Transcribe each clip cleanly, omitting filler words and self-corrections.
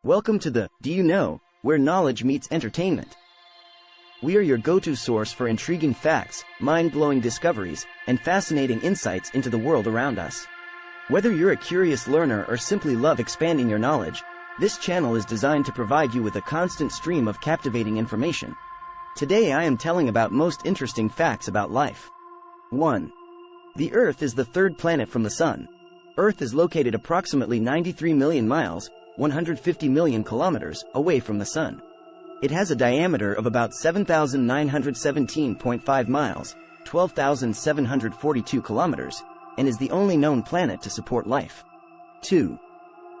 Welcome to the Do You Know, where knowledge meets entertainment. We are your go-to source for intriguing facts, mind-blowing discoveries, and fascinating insights into the world around us. Whether you're a curious learner or simply love expanding your knowledge, this channel is designed to provide you with a constant stream of captivating information. Today I am telling about most interesting facts about life. 1. The Earth is the third planet from the Sun. Earth is located approximately 93 million miles, 150 million kilometers, away from the Sun. It has a diameter of about 7,917.5 miles, 12,742 kilometers, and is the only known planet to support life. 2.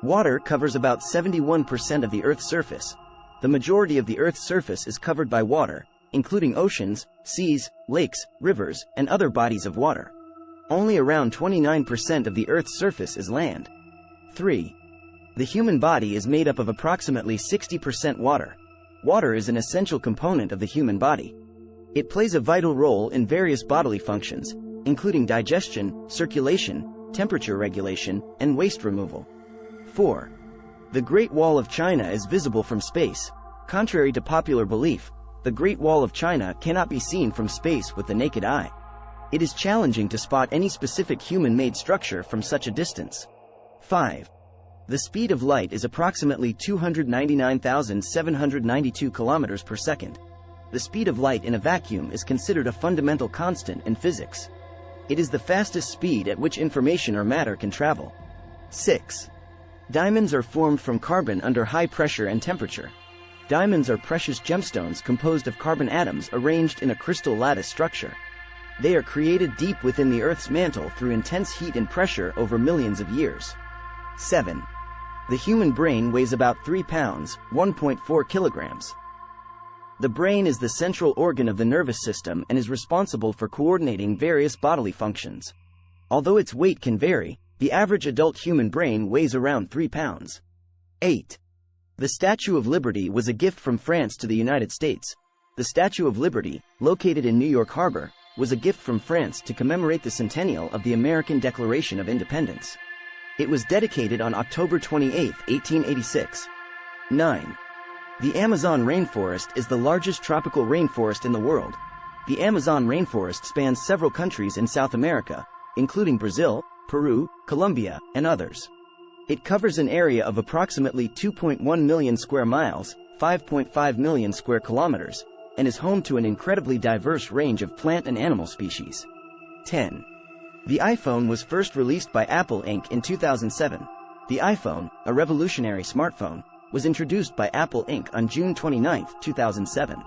Water covers about 71% of the Earth's surface. The majority of the Earth's surface is covered by water, including oceans, seas, lakes, rivers, and other bodies of water. Only around 29% of the Earth's surface is land. 3. The human body is made up of approximately 60% water. Water is an essential component of the human body. It plays a vital role in various bodily functions, including digestion, circulation, temperature regulation, and waste removal. 4. The Great Wall of China is visible from space. Contrary to popular belief, the Great Wall of China cannot be seen from space with the naked eye. It is challenging to spot any specific human-made structure from such a distance. 5. The speed of light is approximately 299,792 kilometers per second. The speed of light in a vacuum is considered a fundamental constant in physics. It is the fastest speed at which information or matter can travel. 6. Diamonds are formed from carbon under high pressure and temperature. Diamonds are precious gemstones composed of carbon atoms arranged in a crystal lattice structure. They are created deep within the Earth's mantle through intense heat and pressure over millions of years. 7. The human brain weighs about 3 pounds, 1.4 kilograms. The brain is the central organ of the nervous system and is responsible for coordinating various bodily functions. Although its weight can vary, the average adult human brain weighs around 3 pounds. 8. The Statue of Liberty was a gift from France to the United States. The Statue of Liberty, located in New York Harbor, was a gift from France to commemorate the centennial of the American Declaration of Independence. It was dedicated on October 28, 1886. 9. The Amazon rainforest is the largest tropical rainforest in the world. The Amazon rainforest spans several countries in South America, including Brazil, Peru, Colombia, and others. It covers an area of approximately 2.1 million square miles, 5.5 million square kilometers, and is home to an incredibly diverse range of plant and animal species. 10. The iPhone was first released by Apple Inc. in 2007. The iPhone, a revolutionary smartphone, was introduced by Apple Inc. on June 29, 2007.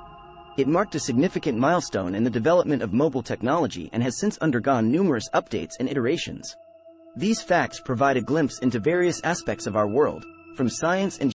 It marked a significant milestone in the development of mobile technology and has since undergone numerous updates and iterations. These facts provide a glimpse into various aspects of our world, from science and